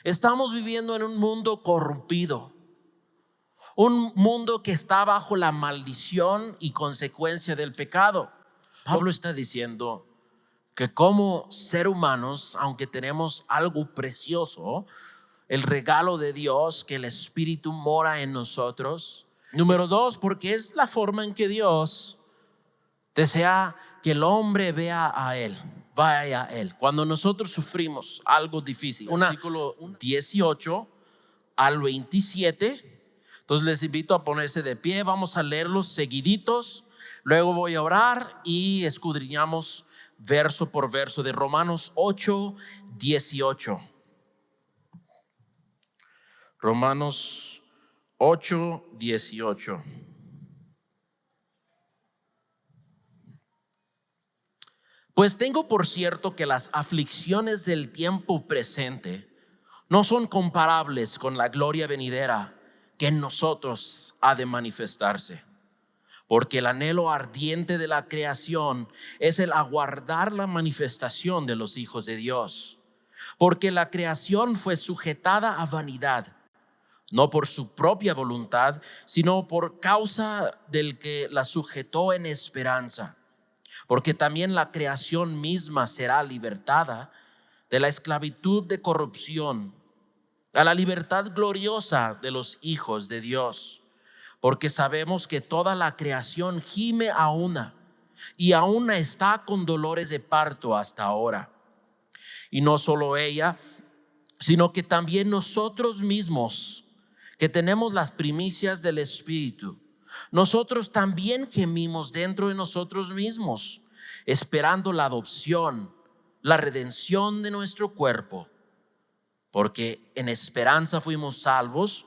Estamos viviendo en un mundo corrompido, un mundo que está bajo la maldición y consecuencia del pecado. Pablo está diciendo que como ser humanos, aunque tenemos algo precioso, el regalo de Dios, que el Espíritu mora en nosotros. Número dos, porque es la forma en que Dios desea que el hombre vea a Él, vaya a Él. Cuando nosotros sufrimos algo difícil, versículo 18 al 27, entonces les invito a ponerse de pie, vamos a leerlos seguiditos, luego voy a orar y escudriñamos verso por verso de Romanos 8, 18. Romanos 8, 18. Pues tengo por cierto que las aflicciones del tiempo presente no son comparables con la gloria venidera que en nosotros ha de manifestarse. Porque el anhelo ardiente de la creación es el aguardar la manifestación de los hijos de Dios. Porque la creación fue sujetada a vanidad, no por su propia voluntad, sino por causa del que la sujetó en esperanza. Porque también la creación misma será libertada de la esclavitud de corrupción a la libertad gloriosa de los hijos de Dios. Porque sabemos que toda la creación gime a una y aún está con dolores de parto hasta ahora. Y no solo ella, sino que también nosotros mismos, que tenemos las primicias del Espíritu, nosotros también gemimos dentro de nosotros mismos, esperando la adopción, la redención de nuestro cuerpo. Porque en esperanza fuimos salvos,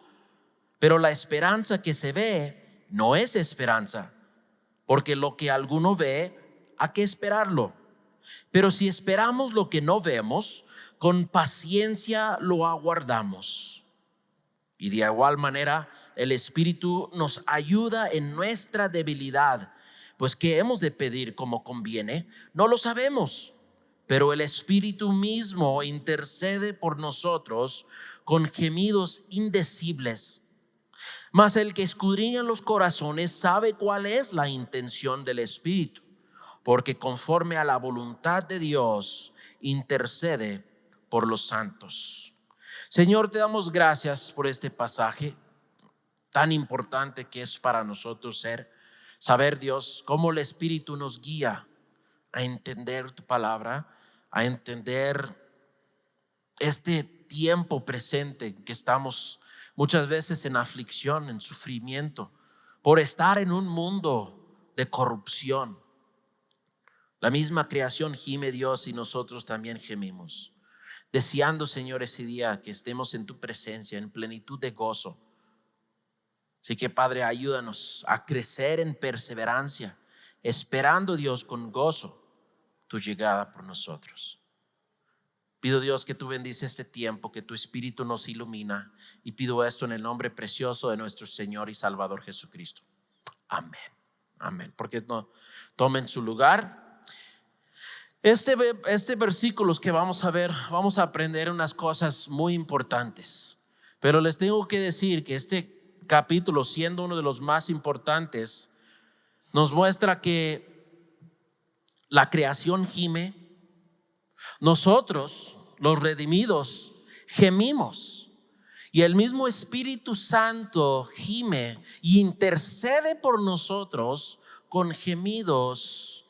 pero la esperanza que se ve no es esperanza, porque lo que alguno ve, hay que esperarlo. Pero si esperamos lo que no vemos, con paciencia lo aguardamos. Y de igual manera, el Espíritu nos ayuda en nuestra debilidad, pues ¿qué hemos de pedir como conviene? No lo sabemos, pero el Espíritu mismo intercede por nosotros con gemidos indecibles. Mas el que escudriña los corazones sabe cuál es la intención del Espíritu, porque conforme a la voluntad de Dios intercede por los santos. Señor, te damos gracias por este pasaje tan importante que es para nosotros saber, Dios, cómo el Espíritu nos guía a entender tu palabra, a entender este tiempo presente que estamos muchas veces en aflicción, en sufrimiento, por estar en un mundo de corrupción. La misma creación gime, Dios, y nosotros también gemimos, deseando, Señor, ese día que estemos en tu presencia en plenitud de gozo. Así que, Padre, ayúdanos a crecer en perseverancia, esperando, Dios, con gozo tu llegada por nosotros. Pido, Dios, que tú bendices este tiempo, que tu Espíritu nos ilumina, y pido esto en el nombre precioso de nuestro Señor y Salvador Jesucristo. Amén. Amén. Porque no tomen su lugar. Este versículos que vamos a ver, vamos a aprender unas cosas muy importantes, pero les tengo que decir que este capítulo, siendo uno de los más importantes, nos muestra que la creación gime, nosotros los redimidos gemimos, y el mismo Espíritu Santo gime y intercede por nosotros con gemidos,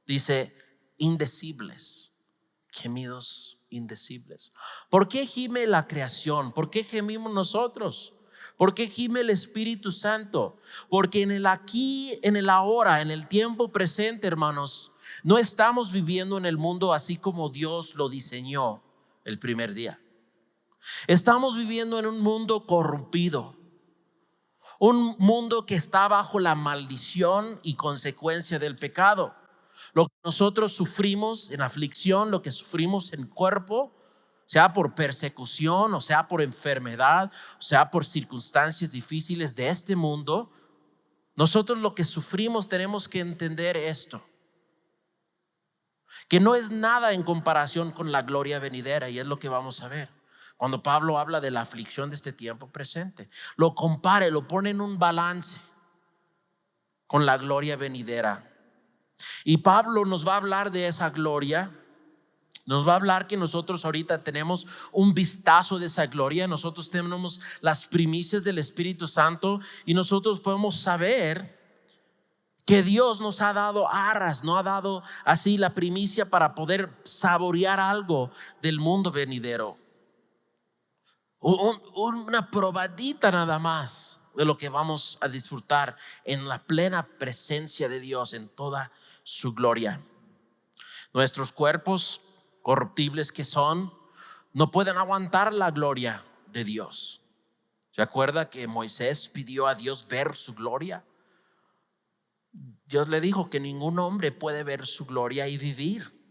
dice, indecibles, gemidos indecibles. ¿Por qué gime la creación? ¿Por qué gemimos nosotros? ¿Por qué gime el Espíritu Santo? Porque en el aquí, en el ahora, en el tiempo presente, hermanos, no estamos viviendo en el mundo así como Dios lo diseñó el primer día. Estamos viviendo en un mundo corrompido, un mundo que está bajo la maldición y consecuencia del pecado. Lo que nosotros sufrimos en aflicción, lo que sufrimos en cuerpo, sea por persecución, o sea por enfermedad, o sea por circunstancias difíciles de este mundo, nosotros lo que sufrimos tenemos que entender esto, que no es nada en comparación con la gloria venidera, y es lo que vamos a ver. Cuando Pablo habla de la aflicción de este tiempo presente, lo compare, lo pone en un balance con la gloria venidera. Y Pablo nos va a hablar de esa gloria. Nos va a hablar que nosotros ahorita tenemos un vistazo de esa gloria. Nosotros tenemos las primicias del Espíritu Santo y nosotros podemos saber que Dios nos ha dado arras, no ha dado así la primicia para poder saborear algo del mundo venidero. Una probadita nada más de lo que vamos a disfrutar en la plena presencia de Dios en toda su gloria. Nuestros cuerpos corruptibles que son, no pueden aguantar la gloria de Dios. ¿Se acuerda que Moisés pidió a Dios ver su gloria? Dios le dijo que ningún hombre puede ver su gloria y vivir.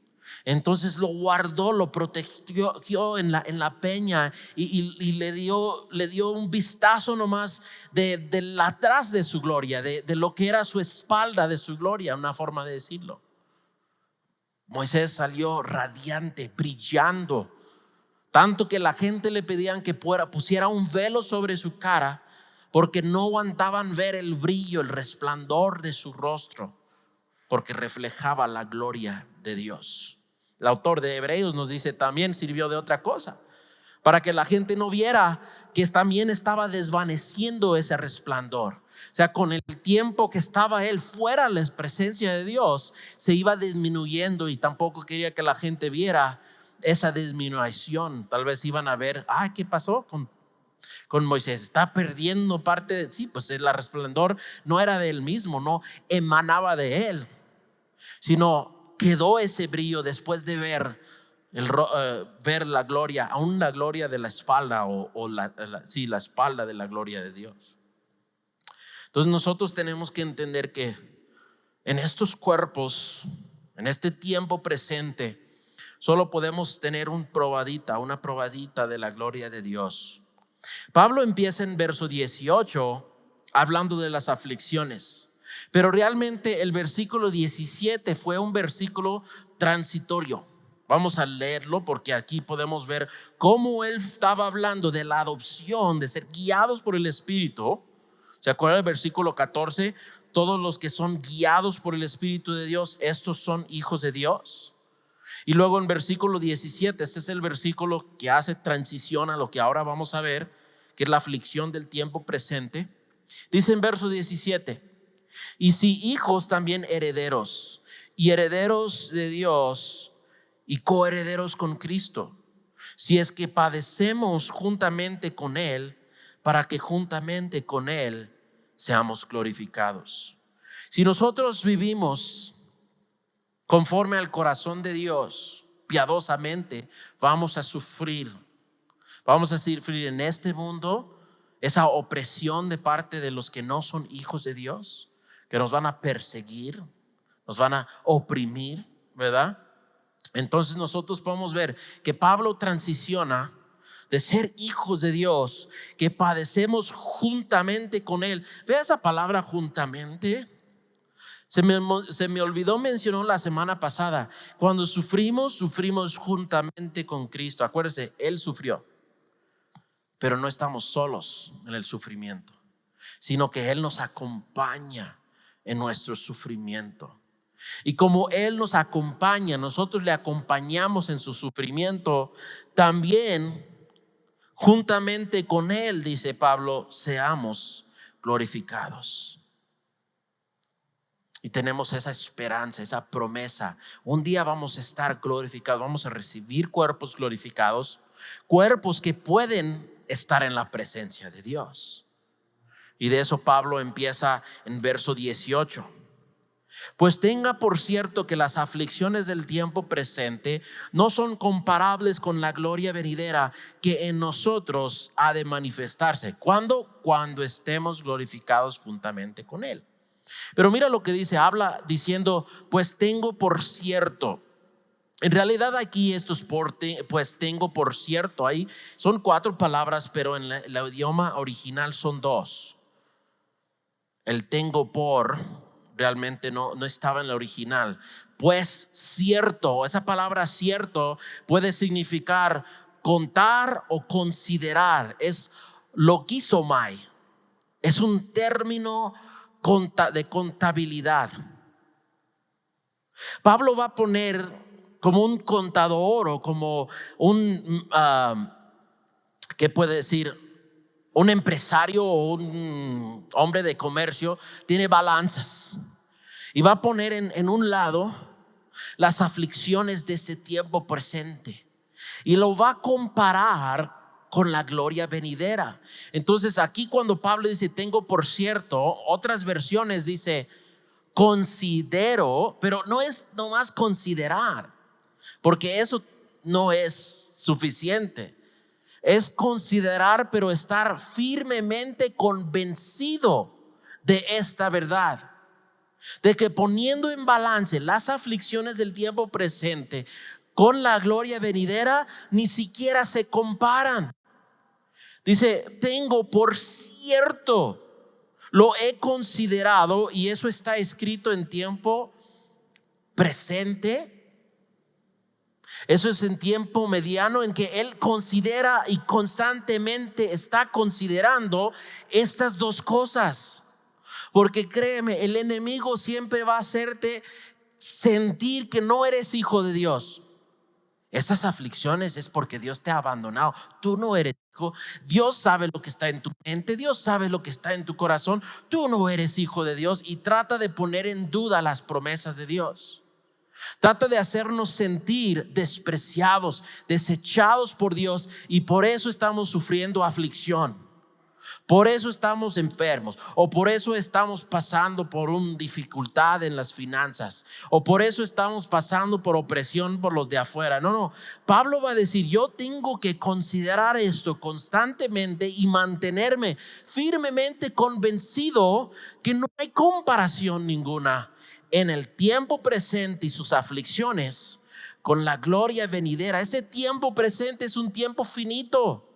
Entonces lo guardó, lo protegió en la peña y le dio un vistazo nomás de atrás de su gloria, de lo que era su espalda de su gloria, una forma de decirlo. Moisés salió radiante, brillando, tanto que la gente le pedían que pusiera un velo sobre su cara porque no aguantaban ver el brillo, el resplandor de su rostro, porque reflejaba la gloria de Dios. El autor de Hebreos nos dice también sirvió de otra cosa, para que la gente no viera que también estaba desvaneciendo ese resplandor. O sea, con el tiempo que estaba él fuera de la presencia de Dios, se iba disminuyendo y tampoco quería que la gente viera esa disminución. Tal vez iban a ver, ¿qué pasó con Moisés? Está perdiendo parte de sí, pues el resplandor no era de él mismo, no emanaba de él, sino quedó ese brillo después de ver la gloria, aún la gloria de la espalda o la espalda de la gloria de Dios. Entonces nosotros tenemos que entender que en estos cuerpos, en este tiempo presente, solo podemos tener una probadita de la gloria de Dios. Pablo empieza en verso 18 hablando de las aflicciones, pero realmente el versículo 17 fue un versículo transitorio. Vamos a leerlo porque aquí podemos ver cómo él estaba hablando de la adopción, de ser guiados por el Espíritu. ¿Se acuerdan del versículo 14? Todos los que son guiados por el Espíritu de Dios, estos son hijos de Dios. Y luego en versículo 17, este es el versículo que hace transición a lo que ahora vamos a ver, que es la aflicción del tiempo presente. Dice en verso 17, y si hijos, también herederos, y herederos de Dios y coherederos con Cristo, si es que padecemos juntamente con Él, para que juntamente con Él seamos glorificados. Si nosotros vivimos conforme al corazón de Dios, piadosamente, vamos a sufrir en este mundo esa opresión de parte de los que no son hijos de Dios, que nos van a perseguir, nos van a oprimir, ¿verdad? Entonces nosotros podemos ver que Pablo transiciona de ser hijos de Dios, que padecemos juntamente con Él. Ve esa palabra juntamente. Se me olvidó mencionar la semana pasada. Cuando sufrimos juntamente con Cristo. Acuérdese, Él sufrió, pero no estamos solos en el sufrimiento, sino que Él nos acompaña en nuestro sufrimiento. Y como Él nos acompaña, nosotros le acompañamos en su sufrimiento, también juntamente con Él, dice Pablo, seamos glorificados. Y tenemos esa esperanza, esa promesa. Un día vamos a estar glorificados, vamos a recibir cuerpos glorificados, cuerpos que pueden estar en la presencia de Dios. Y de eso Pablo empieza en verso 18. Pues tenga por cierto que las aflicciones del tiempo presente no son comparables con la gloria venidera que en nosotros ha de manifestarse. ¿Cuándo? Cuando estemos glorificados juntamente con Él. Pero mira lo que dice, habla diciendo, pues tengo por cierto. En realidad aquí estos pues tengo por cierto, ahí son 4 palabras, pero en el idioma original son 2. El tengo por realmente no estaba en la original. Pues cierto, esa palabra cierto puede significar contar o considerar, es logizomai, es un término de contabilidad. Pablo va a poner como un contador o como un, ¿qué puede decir? Un empresario o un hombre de comercio tiene balanzas y va a poner en un lado las aflicciones de este tiempo presente y lo va a comparar con la gloria venidera. Entonces aquí cuando Pablo dice tengo por cierto, otras versiones dice considero, pero no es nomás considerar, porque eso no es suficiente. Es considerar, pero estar firmemente convencido de esta verdad, de que poniendo en balance las aflicciones del tiempo presente con la gloria venidera, ni siquiera se comparan. Dice, tengo por cierto, lo he considerado, y eso está escrito en tiempo presente. Eso es en tiempo mediano en que él considera y constantemente está considerando estas dos cosas. Porque créeme, el enemigo siempre va a hacerte sentir que no eres hijo de Dios. Estas aflicciones es porque Dios te ha abandonado. Tú no eres hijo. Dios sabe lo que está en tu mente. Dios sabe lo que está en tu corazón. Tú no eres hijo de Dios y trata de poner en duda las promesas de Dios. Trata de hacernos sentir despreciados, desechados por Dios, y por eso estamos sufriendo aflicción. Por eso estamos enfermos, o por eso estamos pasando por una dificultad en las finanzas, o por eso estamos pasando por opresión por los de afuera. No, Pablo va a decir, yo tengo que considerar esto constantemente y mantenerme firmemente convencido que no hay comparación ninguna en el tiempo presente y sus aflicciones con la gloria venidera. Ese tiempo presente es un tiempo finito.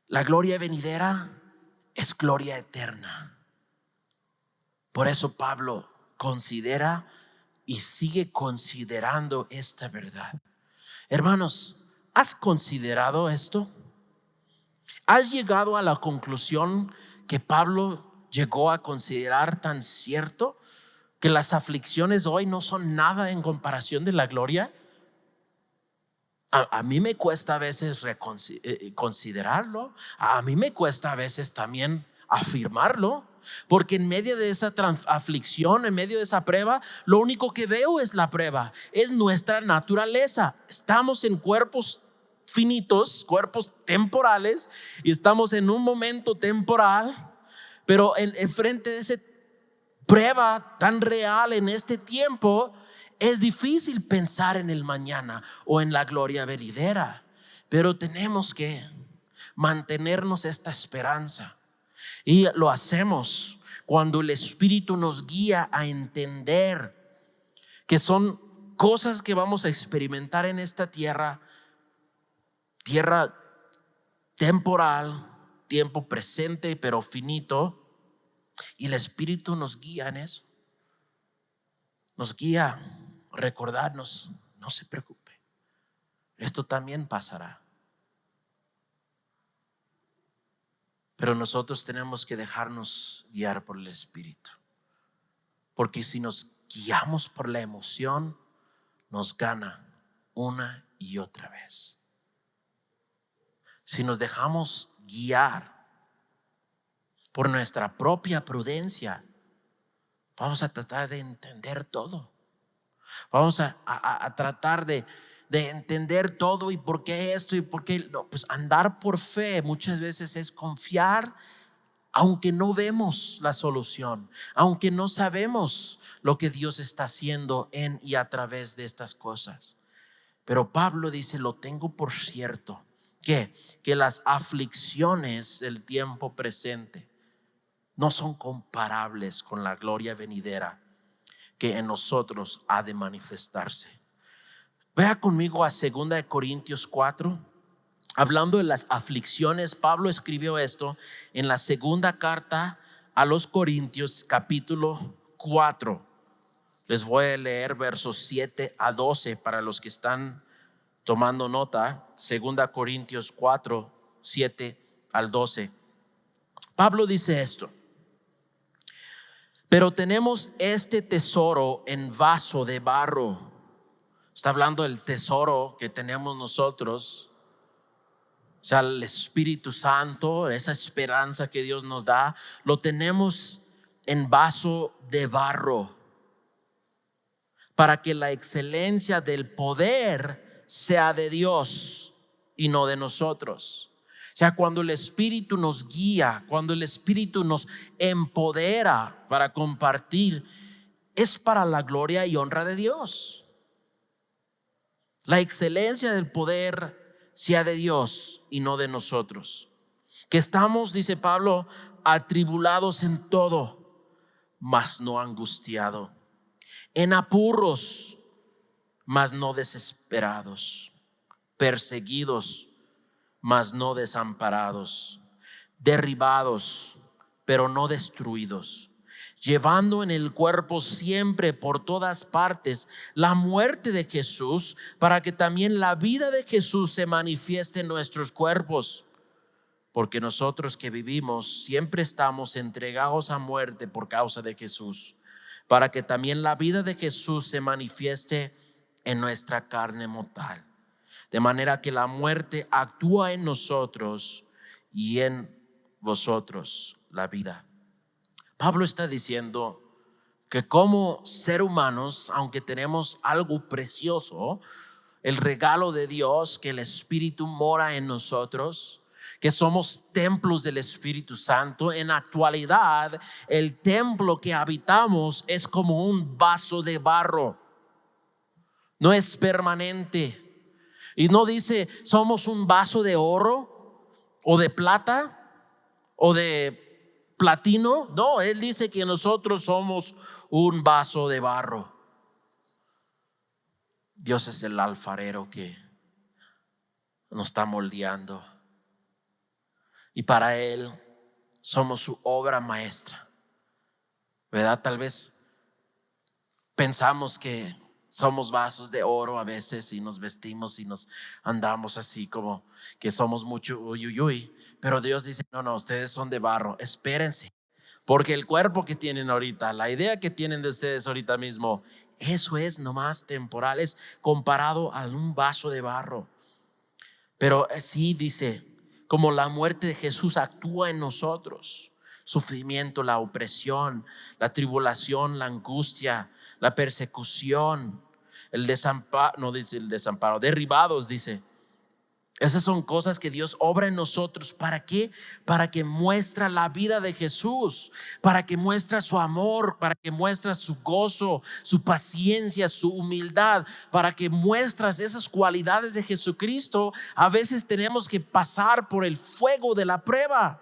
La gloria venidera es gloria eterna. Por eso Pablo considera y sigue considerando esta verdad. Hermanos, ¿has considerado esto? ¿Has llegado a la conclusión que Pablo llegó a considerar tan cierto, que las aflicciones hoy no son nada en comparación de la gloria? A mí me cuesta a veces considerarlo. A mí me cuesta a veces también afirmarlo, porque en medio de esa aflicción, en medio de esa prueba, lo único que veo es la prueba, es nuestra naturaleza. Estamos en cuerpos finitos, cuerpos temporales, y estamos en un momento temporal, pero en frente de esa prueba tan real en este tiempo, es difícil pensar en el mañana o en la gloria venidera, pero tenemos que mantenernos esta esperanza, y lo hacemos cuando el Espíritu nos guía a entender que son cosas que vamos a experimentar en esta tierra temporal, tiempo presente pero finito, y el Espíritu nos guía en eso, nos guía a recordarnos, no se preocupe, esto también pasará. Pero nosotros tenemos que dejarnos guiar por el Espíritu, porque si nos guiamos por la emoción, nos gana una y otra vez. Si nos dejamos guiar por nuestra propia prudencia, vamos a tratar de entender todo. Vamos a tratar de entender todo, y por qué esto y por qué no. Pues andar por fe muchas veces es confiar, aunque no vemos la solución, aunque no sabemos lo que Dios está haciendo en y a través de estas cosas. Pero Pablo dice, lo tengo por cierto, que las aflicciones del tiempo presente no son comparables con la gloria venidera que en nosotros ha de manifestarse. Vea conmigo a 2 Corintios 4. Hablando de las aflicciones, Pablo escribió esto en la segunda carta a los Corintios, capítulo 4. Les voy a leer versos 7 a 12 para los que están tomando nota, 2 Corintios 4, 7 al 12. Pablo dice esto: pero tenemos este tesoro en vaso de barro. Está hablando del tesoro que tenemos nosotros, o sea, el Espíritu Santo, esa esperanza que Dios nos da, lo tenemos en vaso de barro, para que la excelencia del poder sea de Dios y no de nosotros. O sea, cuando el Espíritu nos guía, cuando el Espíritu nos empodera para compartir, es para la gloria y honra de Dios. La excelencia del poder sea de Dios y no de nosotros. Que estamos, dice Pablo, atribulados en todo, mas no angustiados, en apuros, mas no desesperados, perseguidos, mas no desamparados, derribados, pero no destruidos, llevando en el cuerpo siempre por todas partes la muerte de Jesús, para que también la vida de Jesús se manifieste en nuestros cuerpos. Porque nosotros que vivimos siempre estamos entregados a muerte por causa de Jesús, para que también la vida de Jesús se manifieste en nuestra carne mortal. De manera que la muerte actúa en nosotros y en vosotros la vida. Pablo está diciendo que como ser humanos, aunque tenemos algo precioso, el regalo de Dios, que el Espíritu mora en nosotros, que somos templos del Espíritu Santo, en actualidad el templo que habitamos es como un vaso de barro, no es permanente. Y no dice somos un vaso de oro o de plata o de platino. No, él dice que nosotros somos un vaso de barro. Dios es el alfarero que nos está moldeando, y para Él somos su obra maestra, ¿verdad? Tal vez pensamos que somos vasos de oro a veces y nos vestimos y nos andamos así como que somos mucho uy, uy, uy. Pero Dios dice: no, no, ustedes son de barro, espérense, porque el cuerpo que tienen ahorita, la idea que tienen de ustedes ahorita mismo, eso es nomás temporal, es comparado a un vaso de barro. Pero sí dice, como la muerte de Jesús actúa en nosotros, sufrimiento, la opresión, la tribulación, la angustia, la persecución, el desamparo, no dice el desamparo, derribados, dice. Esas son cosas que Dios obra en nosotros. ¿Para qué? Para que muestra la vida de Jesús, para que muestra su amor, para que muestra su gozo, su paciencia, su humildad, para que muestras esas cualidades de Jesucristo. A veces tenemos que pasar por el fuego de la prueba.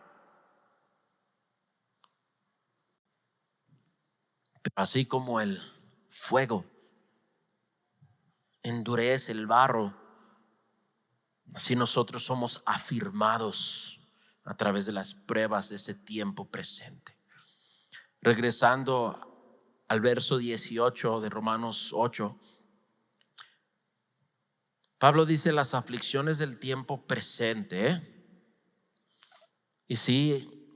Pero así como el fuego endurece el barro, así nosotros somos afirmados a través de las pruebas de ese tiempo presente. Regresando al verso 18 de Romanos 8, Pablo dice las aflicciones del tiempo presente. Y sí,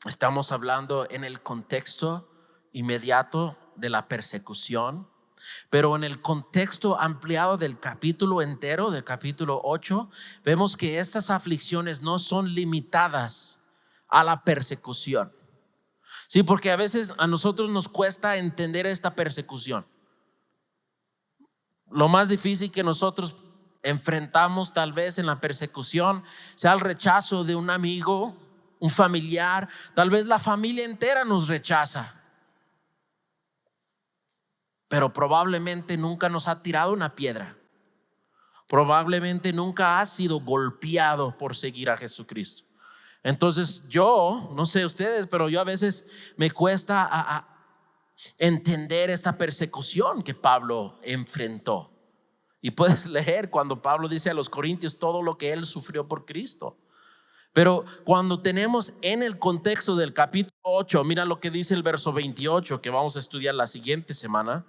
estamos hablando en el contexto inmediato de la persecución, pero en el contexto ampliado del capítulo entero, del capítulo 8, vemos que estas aflicciones no son limitadas a la persecución. Sí, porque a veces a nosotros nos cuesta entender esta persecución. Lo más difícil que nosotros enfrentamos tal vez en la persecución sea el rechazo de un amigo, un familiar. Tal vez la familia entera nos rechaza, pero probablemente nunca nos ha tirado una piedra. Probablemente nunca has sido golpeado por seguir a Jesucristo. Entonces yo, no sé ustedes, pero yo a veces me cuesta a entender esta persecución que Pablo enfrentó. Y puedes leer cuando Pablo dice a los corintios todo lo que él sufrió por Cristo. Pero cuando tenemos en el contexto del capítulo 8, mira lo que dice el verso 28 que vamos a estudiar la siguiente semana.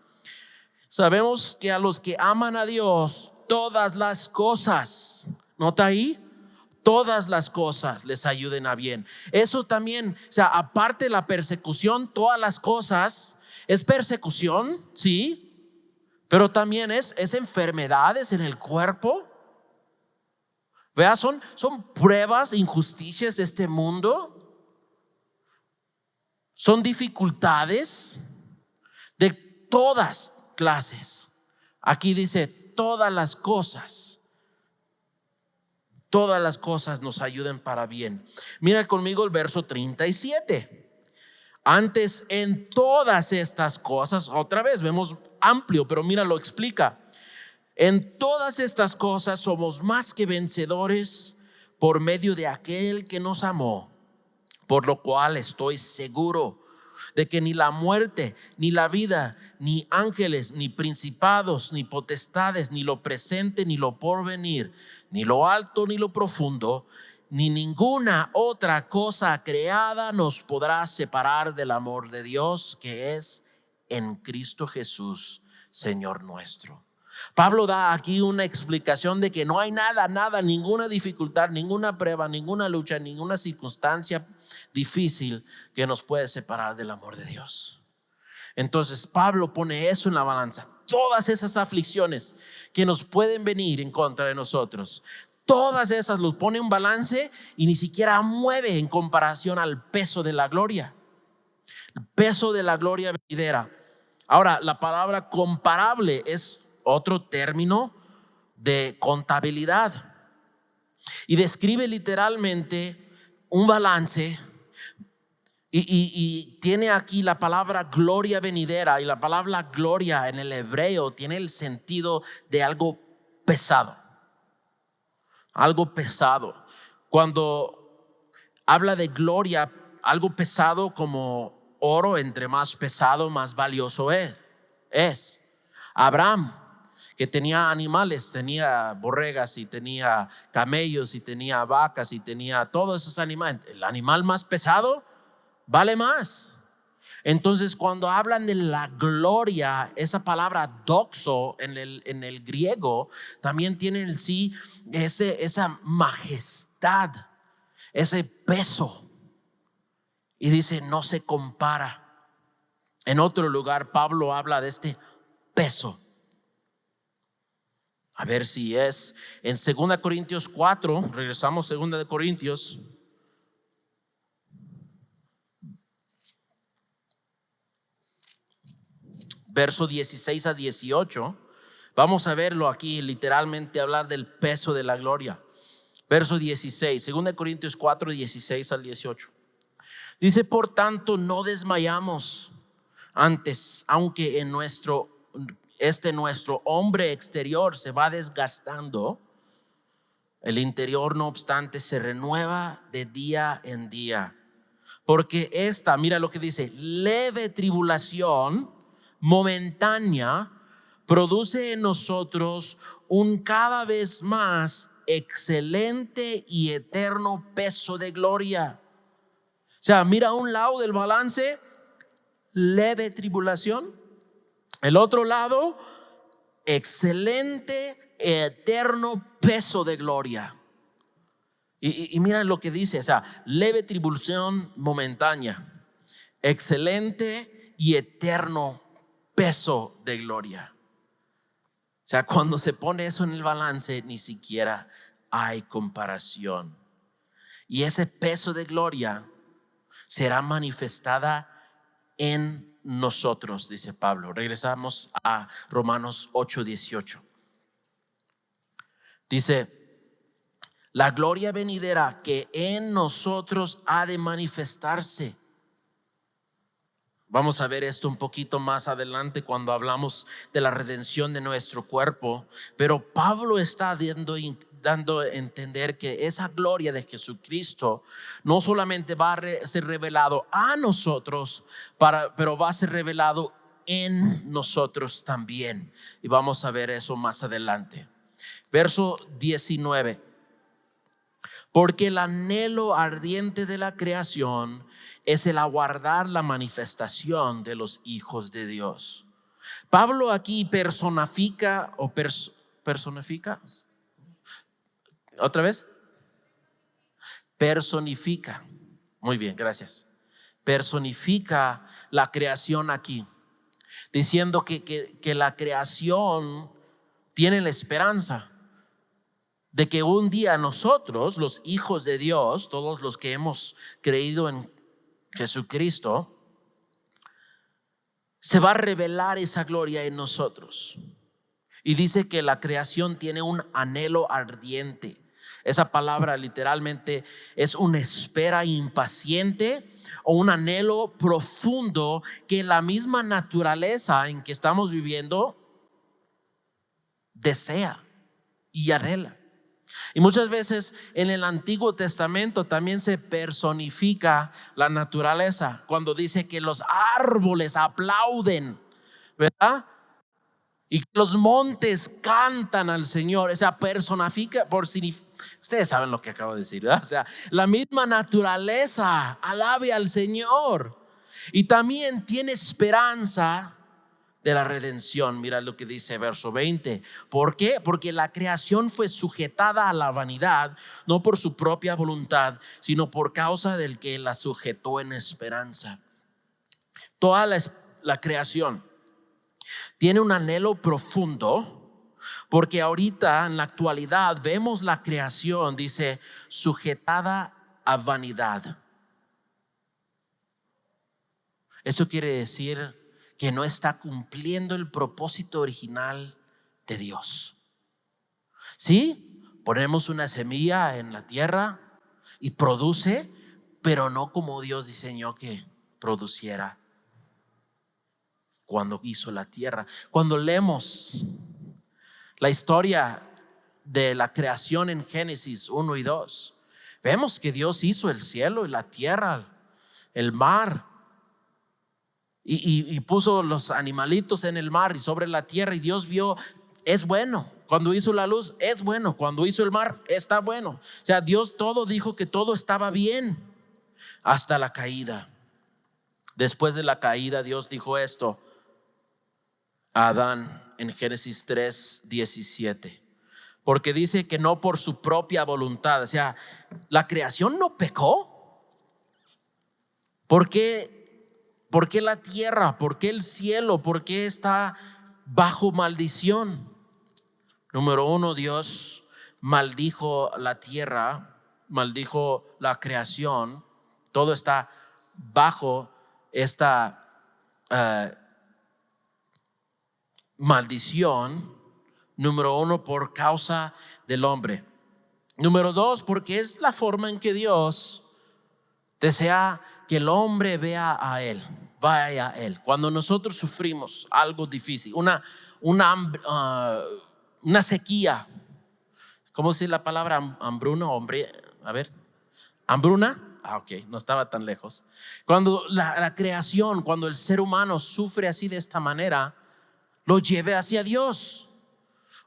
Sabemos que a los que aman a Dios, todas las cosas, ¿nota ahí? Todas las cosas les ayuden a bien. Eso también, o sea, aparte de la persecución, todas las cosas es persecución, sí, pero también es enfermedades en el cuerpo. Vea, son pruebas, injusticias de este mundo, son dificultades de todas clases. Aquí dice todas las cosas nos ayudan para bien. Mira conmigo el verso 37. Antes en todas estas cosas, otra vez vemos amplio, pero mira, lo explica. En todas estas cosas somos más que vencedores por medio de aquel que nos amó, por lo cual estoy seguro de que ni la muerte, ni la vida, ni ángeles, ni principados, ni potestades, ni lo presente, ni lo porvenir, ni lo alto, ni lo profundo, ni ninguna otra cosa creada nos podrá separar del amor de Dios que es en Cristo Jesús, Señor nuestro. Pablo da aquí una explicación de que no hay nada, ninguna dificultad, ninguna prueba, ninguna lucha, ninguna circunstancia difícil que nos puede separar del amor de Dios. Entonces Pablo pone eso en la balanza. Todas esas aflicciones que nos pueden venir en contra de nosotros, todas esas los pone en balance y ni siquiera mueve en comparación al peso de la gloria. El peso de la gloria venidera. Ahora, la palabra comparable es otro término de contabilidad y describe literalmente un balance y tiene aquí la palabra gloria venidera, y la palabra gloria en el hebreo tiene el sentido de algo pesado. Algo pesado. Cuando habla de gloria, algo pesado como oro, entre más pesado, más valioso es. Abraham, que tenía animales, tenía borregas y tenía camellos y tenía vacas y tenía todos esos animales. El animal más pesado vale más. Entonces, cuando hablan de la gloria, esa palabra doxo en el griego también tiene en sí esa majestad, ese peso. Y dice, no se compara. En otro lugar, Pablo habla de este peso. A ver si es en 2 Corintios 4, regresamos a 2 Corintios. Verso 16 a 18. Vamos a verlo aquí, literalmente hablar del peso de la gloria. Verso 16, 2 Corintios 4, 16 al 18. Dice, por tanto, no desmayamos. Antes, aunque en nuestro hombre exterior se va desgastando, el interior, no obstante, se renueva de día en día. Porque mira lo que dice, leve tribulación momentánea produce en nosotros un cada vez más excelente y eterno peso de gloria. O sea, mira un lado del balance, leve tribulación. El otro lado, excelente, eterno peso de gloria. Y mira lo que dice, o sea, leve tribulación momentánea, excelente y eterno peso de gloria. O sea, cuando se pone eso en el balance, ni siquiera hay comparación. Y ese peso de gloria será manifestada en nosotros, dice Pablo. Regresamos a Romanos 8:18. Dice, la gloria venidera que en nosotros ha de manifestarse. Vamos a ver esto un poquito más adelante cuando hablamos de la redención de nuestro cuerpo. Pero Pablo está dando a entender que esa gloria de Jesucristo no solamente va a ser revelado a nosotros, pero va a ser revelado en nosotros también. Y vamos a ver eso más adelante. Verso 19. Porque el anhelo ardiente de la creación es el aguardar la manifestación de los hijos de Dios. Pablo aquí personifica personifica, otra vez, personifica. Muy bien, gracias. Personifica la creación aquí, diciendo que la creación tiene la esperanza de que un día nosotros, los hijos de Dios, todos los que hemos creído en Jesucristo, se va a revelar esa gloria en nosotros. Y dice que la creación tiene un anhelo ardiente. Esa palabra literalmente es una espera impaciente o un anhelo profundo que la misma naturaleza en que estamos viviendo desea y anhela. Y muchas veces en el Antiguo Testamento también se personifica la naturaleza cuando dice que los árboles aplauden, ¿verdad? Y que los montes cantan al Señor. O sea, personifica ustedes saben lo que acabo de decir, ¿verdad? O sea, la misma naturaleza alabe al Señor. Y también tiene esperanza de la redención. Mira lo que dice verso 20. ¿Por qué? Porque la creación fue sujetada a la vanidad, no por su propia voluntad, sino por causa del que la sujetó en esperanza. Toda la creación tiene un anhelo profundo, porque ahorita en la actualidad vemos la creación, dice, sujetada a vanidad. Eso quiere decir que no está cumpliendo el propósito original de Dios. Sí, ponemos una semilla en la tierra y produce, pero no como Dios diseñó que produciera cuando hizo la tierra. Cuando leemos la historia de la creación en Génesis 1 y 2, vemos que Dios hizo el cielo y la tierra, el mar, y puso los animalitos en el mar y sobre la tierra, y Dios vio, es bueno. Cuando hizo la luz, es bueno. Cuando hizo el mar, está bueno. O sea, Dios todo dijo que todo estaba bien hasta la caída. Después de la caída, Dios dijo esto a Adán en Génesis 3:17, porque dice que no por su propia voluntad. O sea, la creación no pecó. ¿Por qué la tierra? ¿Por qué el cielo? ¿Por qué está bajo maldición? Número uno, Dios maldijo la tierra, maldijo la creación. Todo está bajo esta maldición. Número uno, por causa del hombre. Número dos, porque es la forma en que Dios desea que el hombre vea a Él, vaya a Él. Cuando nosotros sufrimos algo difícil, una sequía, ¿cómo decir la palabra hambruna? A ver, hambruna. Ok, no estaba tan lejos. Cuando la creación, cuando el ser humano sufre así de esta manera, lo lleve hacia Dios,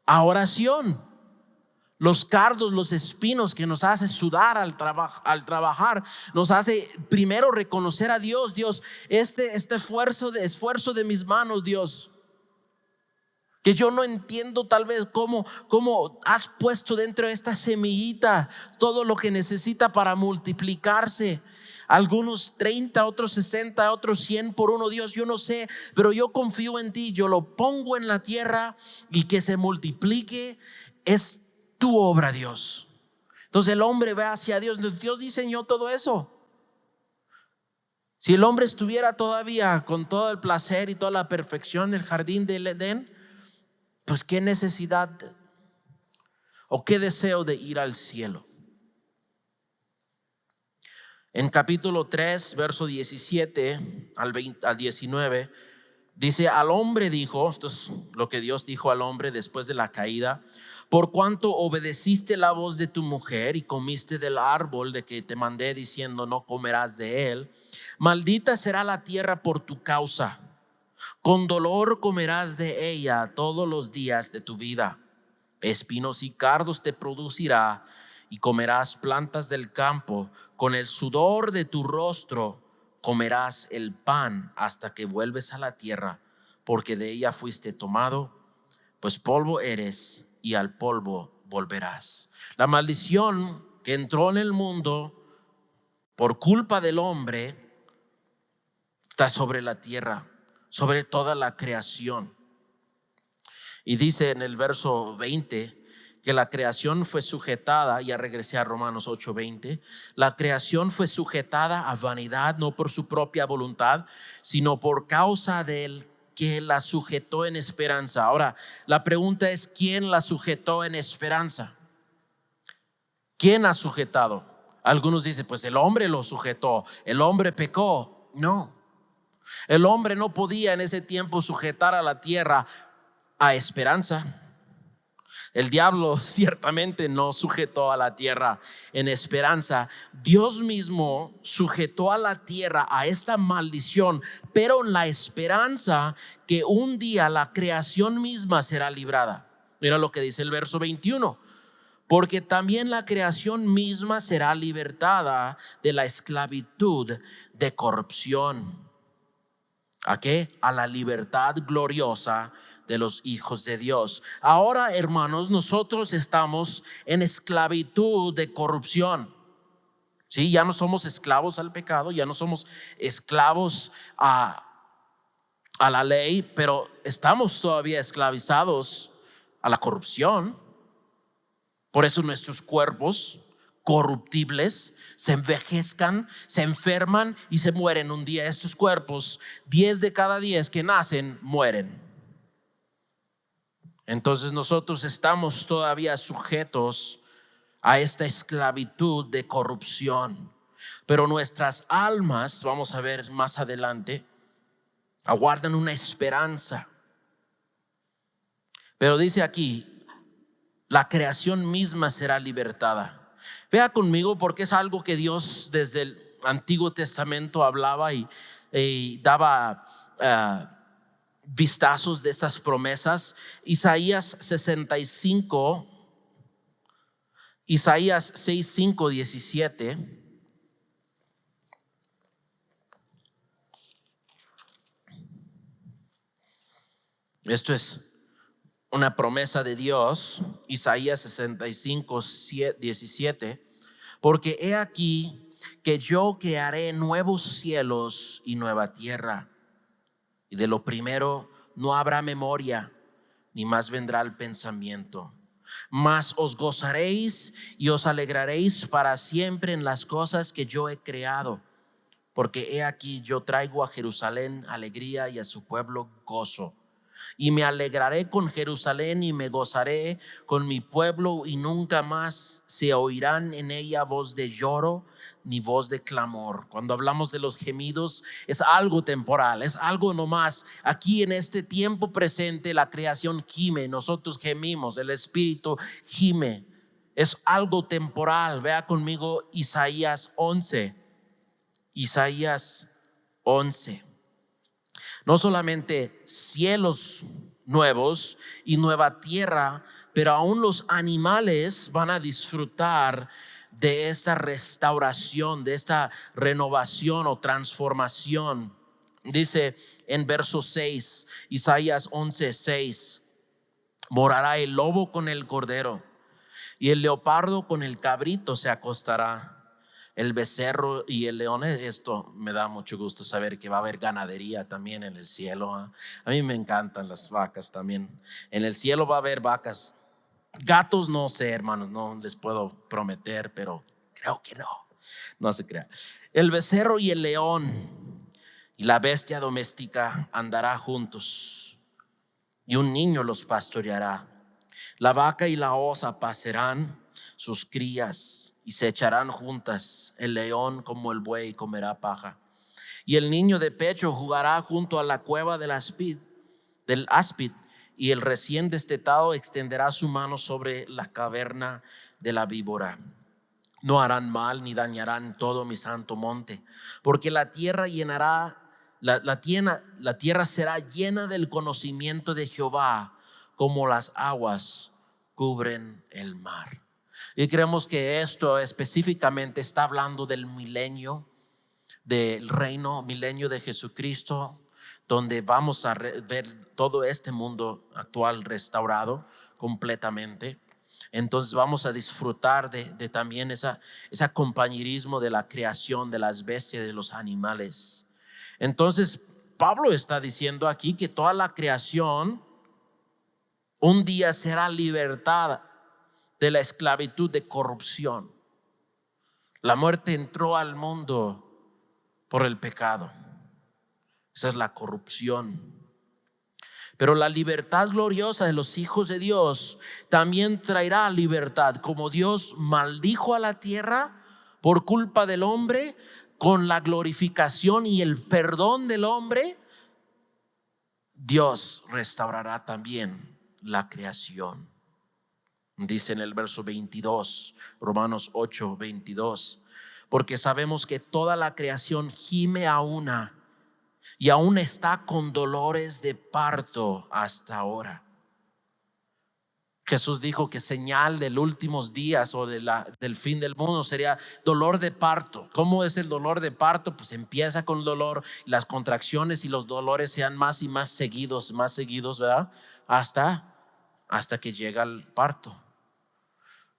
a oración. Los cardos, los espinos que nos hace sudar al trabajar, nos hace primero reconocer a Dios. Dios, este esfuerzo de mis manos, Dios, que yo no entiendo tal vez cómo has puesto dentro de esta semillita todo lo que necesita para multiplicarse. Algunos 30, otros 60, otros 100 por uno. Dios, yo no sé, pero yo confío en ti. Yo lo pongo en la tierra y que se multiplique. Es tu obra, Dios. Entonces el hombre ve hacia Dios. Dios diseñó todo eso. Si el hombre estuviera todavía con todo el placer y toda la perfección del jardín del Edén, pues qué necesidad o qué deseo de ir al cielo. En capítulo 3, verso 17 al 19, dice: al hombre dijo, esto es lo que Dios dijo al hombre después de la caída: por cuanto obedeciste la voz de tu mujer y comiste del árbol de que te mandé diciendo no comerás de él, maldita será la tierra por tu causa. Con dolor comerás de ella todos los días de tu vida. Espinos y cardos te producirá y comerás plantas del campo. Con el sudor de tu rostro comerás el pan hasta que vuelves a la tierra, porque de ella fuiste tomado, pues polvo eres y al polvo volverás. La maldición que entró en el mundo por culpa del hombre está sobre la tierra, sobre toda la creación. Y dice en el verso 20 que la creación fue sujetada, ya regresé a Romanos 8:20, la creación fue sujetada a vanidad, no por su propia voluntad, sino por causa del que la sujetó en esperanza. Ahora, la pregunta es, ¿quién la sujetó en esperanza? ¿Quién ha sujetado? Algunos dicen, pues el hombre lo sujetó, el hombre pecó. No, el hombre no podía en ese tiempo sujetar a la tierra a esperanza. El diablo ciertamente no sujetó a la tierra en esperanza. Dios mismo sujetó a la tierra a esta maldición, pero en la esperanza que un día la creación misma será librada. Mira lo que dice el verso 21. Porque también la creación misma será libertada de la esclavitud de corrupción. ¿A qué? A la libertad gloriosa de los hijos de Dios. Ahora, hermanos, nosotros estamos en esclavitud de corrupción. Sí, ya no somos esclavos al pecado, ya no somos esclavos a la ley, pero estamos todavía esclavizados a la corrupción. Por eso nuestros cuerpos corruptibles se envejezcan, se enferman y se mueren un día. Estos cuerpos, 10 de cada 10 que nacen, mueren. Entonces nosotros estamos todavía sujetos a esta esclavitud de corrupción. Pero nuestras almas, vamos a ver más adelante, aguardan una esperanza. Pero dice aquí, la creación misma será libertada. Vea conmigo, porque es algo que Dios desde el Antiguo Testamento hablaba y daba vistazos de estas promesas. Isaías 65, Isaías 6:5, 17. Esto es una promesa de Dios. Isaías 65, 17. Porque he aquí que yo crearé nuevos cielos y nueva tierra, y de lo primero no habrá memoria, ni más vendrá el pensamiento. Mas os gozaréis y os alegraréis para siempre en las cosas que yo he creado. Porque he aquí yo traigo a Jerusalén alegría y a su pueblo gozo. Y me alegraré con Jerusalén y me gozaré con mi pueblo, y nunca más se oirán en ella voz de lloro ni voz de clamor. Cuando hablamos de los gemidos, es algo temporal, es algo nomás. Aquí en este tiempo presente la creación gime, nosotros gemimos, el Espíritu gime. Es algo temporal. Vea conmigo Isaías 11. Isaías 11. No solamente cielos nuevos y nueva tierra, pero aún los animales van a disfrutar de esta restauración, de esta renovación o transformación. Dice en verso 6, Isaías 11:6, morará el lobo con el cordero, y el leopardo con el cabrito se acostará. El becerro y el león. Esto me da mucho gusto saber que va a haber ganadería también en el cielo. A mí me encantan las vacas también. En el cielo va a haber vacas. Gatos no sé, hermanos, no les puedo prometer, pero creo que no se crea. El becerro y el león y la bestia doméstica andará juntos, y un niño los pastoreará. La vaca y la osa pasarán sus crías y se echarán juntas. El león como el buey comerá paja, y el niño de pecho jugará junto a la cueva del áspid, y el recién destetado extenderá su mano sobre la caverna de la víbora. No harán mal ni dañarán todo mi santo monte, porque la tierra llenará, la tierra será llena del conocimiento de Jehová, como las aguas cubren el mar. Y creemos que esto específicamente está hablando del milenio, del reino, milenio de Jesucristo, donde vamos a ver todo este mundo actual restaurado completamente. Entonces vamos a disfrutar de también ese compañerismo de la creación, de las bestias, de los animales. Entonces Pablo está diciendo aquí que toda la creación un día será libertada de la esclavitud de corrupción. La muerte entró al mundo por el pecado. Esa es la corrupción. Pero la libertad gloriosa de los hijos de Dios también traerá libertad. Como Dios maldijo a la tierra por culpa del hombre, con la glorificación y el perdón del hombre, Dios restaurará también la creación. Dice en el verso 22, Romanos 8, 22, porque sabemos que toda la creación gime a una y aún está con dolores de parto hasta ahora. Jesús dijo que señal de los últimos días o del fin del mundo sería dolor de parto. ¿Cómo es el dolor de parto? Pues empieza con dolor, las contracciones y los dolores sean más y más seguidos, ¿verdad? Hasta que llega el parto.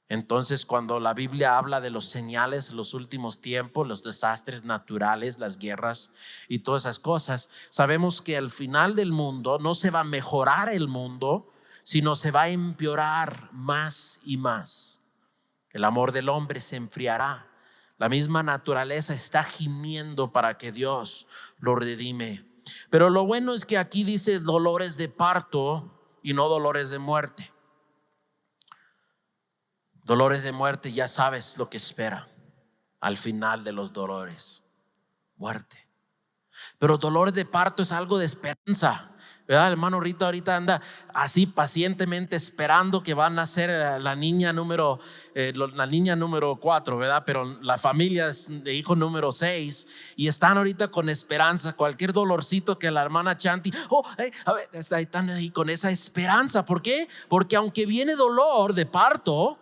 Entonces, cuando la Biblia habla de los señales de los últimos tiempos, los desastres naturales, las guerras y todas esas cosas, sabemos que al final del mundo no se va a mejorar el mundo, sino se va a empeorar más y más. El amor del hombre se enfriará. La misma naturaleza está gimiendo para que Dios lo redime. Pero lo bueno es que aquí dice dolores de parto y no dolores de muerte. Dolores de muerte, ya sabes lo que espera al final de los dolores: muerte. Pero dolor de parto es algo de esperanza, ¿verdad? Hermano Rita ahorita anda así pacientemente esperando que va a nacer la niña número 4, ¿verdad? Pero la familia es de hijo número 6 y están ahorita con esperanza. Cualquier dolorcito que la hermana Chanti, a ver, están ahí con esa esperanza. ¿Por qué? Porque aunque viene dolor de parto,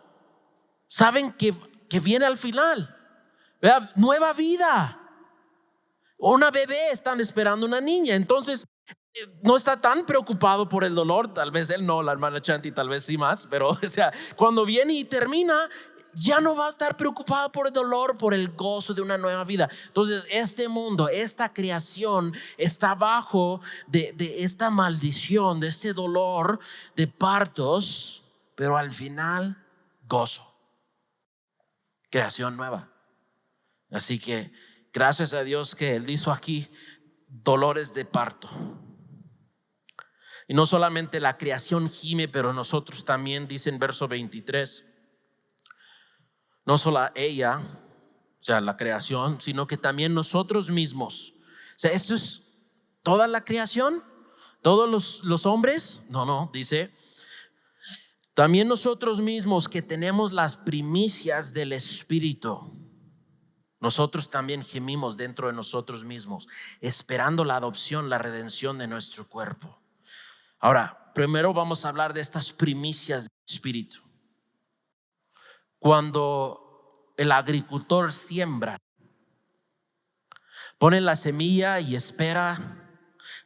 saben que viene al final, ¿verdad? Nueva vida. Una bebé, están esperando una niña. Entonces no está tan preocupado por el dolor. Tal vez él no, la hermana Chanti tal vez sí más. Pero o sea, cuando viene y termina, ya no va a estar preocupado por el dolor, por el gozo de una nueva vida. Entonces este mundo, esta creación está bajo de esta maldición, de este dolor de partos. Pero al final, gozo, creación nueva. Así que gracias a Dios que Él hizo aquí dolores de parto. Y no solamente la creación gime, pero nosotros también, dice en verso 23, no solo ella, o sea, la creación, sino que también nosotros mismos. O sea, esto es toda la creación, todos los hombres. No, dice, también nosotros mismos que tenemos las primicias del Espíritu. Nosotros también gemimos dentro de nosotros mismos, esperando la adopción, la redención de nuestro cuerpo. Ahora, primero vamos a hablar de estas primicias del Espíritu. Cuando el agricultor siembra, pone la semilla y espera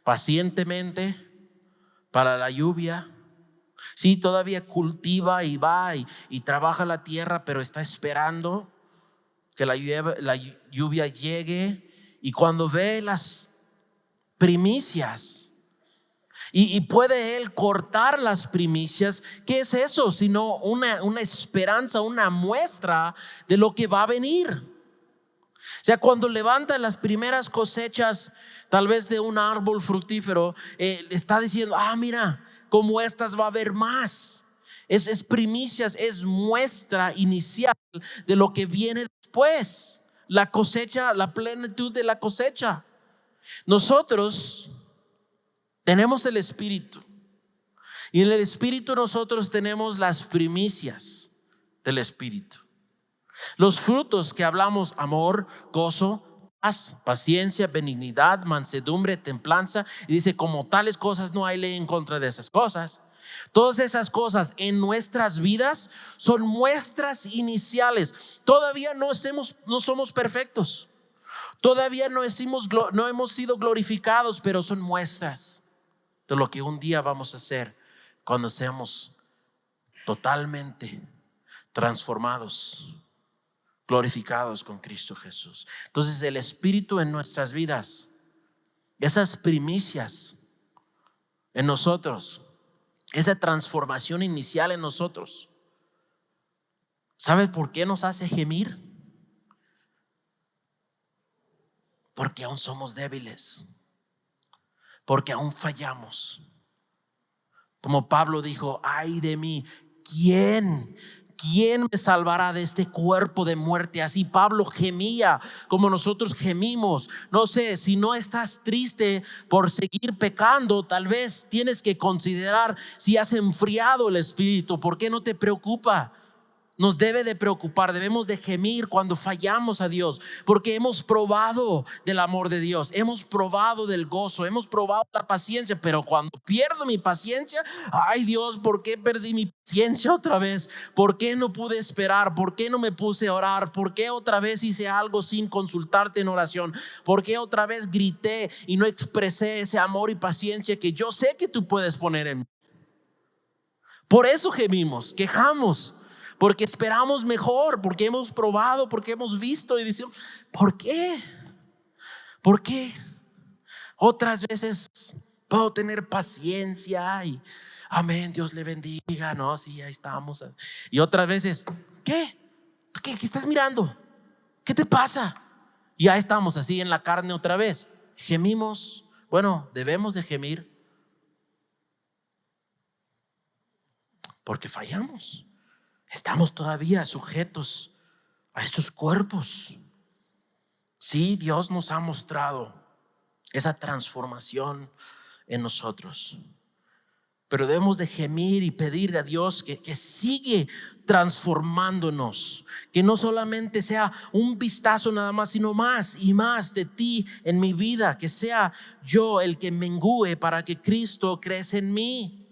pacientemente para la lluvia. Sí, todavía cultiva y va y trabaja la tierra, pero está esperando que la lluvia llegue. Y cuando ve las primicias y puede él cortar las primicias, ¿qué es eso? Sino una esperanza, una muestra de lo que va a venir. O sea, cuando levanta las primeras cosechas, tal vez de un árbol fructífero, está diciendo, mira, como estas va a haber más. Es primicias, es muestra inicial de lo que viene después. La cosecha, la plenitud de la cosecha. Nosotros tenemos el Espíritu, y en el Espíritu nosotros tenemos las primicias del Espíritu. Los frutos que hablamos: amor, gozo, paz, paciencia, benignidad, mansedumbre, templanza. Y dice, como tales cosas no hay ley en contra de esas cosas. Todas esas cosas en nuestras vidas son muestras iniciales. Todavía no somos perfectos. Todavía no hemos sido glorificados, pero son muestras de lo que un día vamos a hacer cuando seamos totalmente transformados, glorificados con Cristo Jesús. Entonces el Espíritu en nuestras vidas, esas primicias en nosotros, esa transformación inicial en nosotros, ¿sabe por qué nos hace gemir? Porque aún somos débiles, porque aún fallamos. Como Pablo dijo, ay de mí, ¿quién me salvará de este cuerpo de muerte? Así Pablo gemía como nosotros gemimos. No sé, si no estás triste por seguir pecando, tal vez tienes que considerar si has enfriado el espíritu. ¿Por qué no te preocupa? Nos debe de preocupar, debemos de gemir cuando fallamos a Dios, porque hemos probado del amor de Dios, hemos probado del gozo, hemos probado la paciencia, pero cuando pierdo mi paciencia, ay Dios, ¿por qué perdí mi paciencia otra vez? ¿Por qué no pude esperar? ¿Por qué no me puse a orar? ¿Por qué otra vez hice algo sin consultarte en oración? ¿Por qué otra vez grité y no expresé ese amor y paciencia que yo sé que tú puedes poner en mí? Por eso gemimos, quejamos, porque esperamos mejor, porque hemos probado, porque hemos visto y decimos, ¿por qué? ¿Por qué? Otras veces puedo tener paciencia y amén, Dios le bendiga, no, sí, ahí estamos. Y otras veces, ¿qué? ¿Qué estás mirando? ¿Qué te pasa? Y ya estamos así en la carne otra vez. Gemimos. Bueno, debemos de gemir porque fallamos. Estamos todavía sujetos a estos cuerpos. Sí, Dios nos ha mostrado esa transformación en nosotros, pero debemos de gemir y pedir a Dios que sigue transformándonos, que no solamente sea un vistazo nada más, sino más y más de ti en mi vida, que sea yo el que mengüe para que Cristo crezca en mí.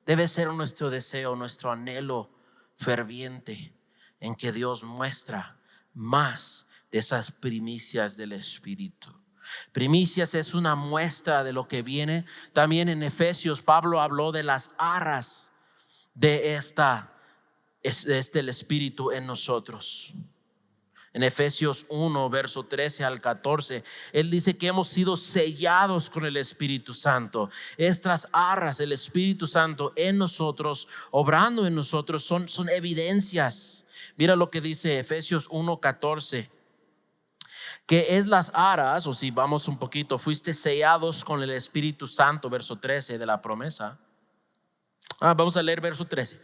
Debe ser nuestro deseo, nuestro anhelo ferviente en que Dios muestra más de esas primicias del Espíritu. Primicias es una muestra de lo que viene. También en Efesios Pablo habló de las arras de el Espíritu en nosotros. En Efesios 1, verso 13 al 14, él dice que hemos sido sellados con el Espíritu Santo. Estas arras, el Espíritu Santo en nosotros, obrando en nosotros, son evidencias. Mira lo que dice Efesios 1, 14, que es las arras, o si vamos un poquito, fuiste sellados con el Espíritu Santo, verso 13 de la promesa. Vamos a leer verso 13.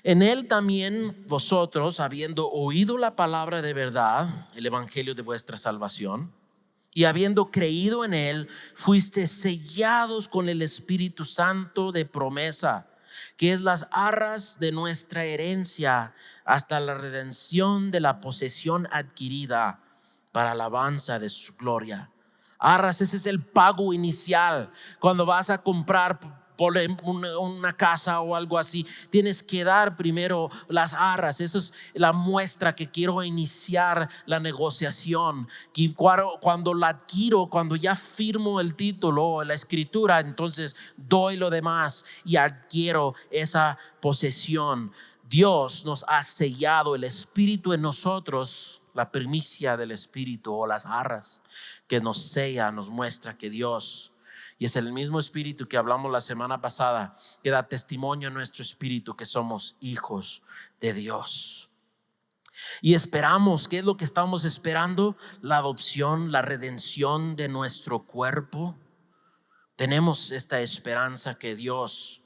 En él también vosotros, habiendo oído la palabra de verdad, el evangelio de vuestra salvación, y habiendo creído en él, fuiste sellados con el Espíritu Santo de promesa, que es las arras de nuestra herencia hasta la redención de la posesión adquirida para alabanza de su gloria. Arras, ese es el pago inicial. Cuando vas a comprar por una casa o algo así, tienes que dar primero las arras. Eso es la muestra que quiero iniciar la negociación. Y cuando la adquiero, cuando ya firmo el título, la escritura, entonces doy lo demás y adquiero esa posesión. Dios nos ha sellado el Espíritu en nosotros, la primicia del Espíritu o las arras que nos sella, nos muestra que Dios, y es el mismo Espíritu que hablamos la semana pasada, que da testimonio a nuestro espíritu que somos hijos de Dios. Y esperamos, ¿qué es lo que estamos esperando? La adopción, la redención de nuestro cuerpo. Tenemos esta esperanza que Dios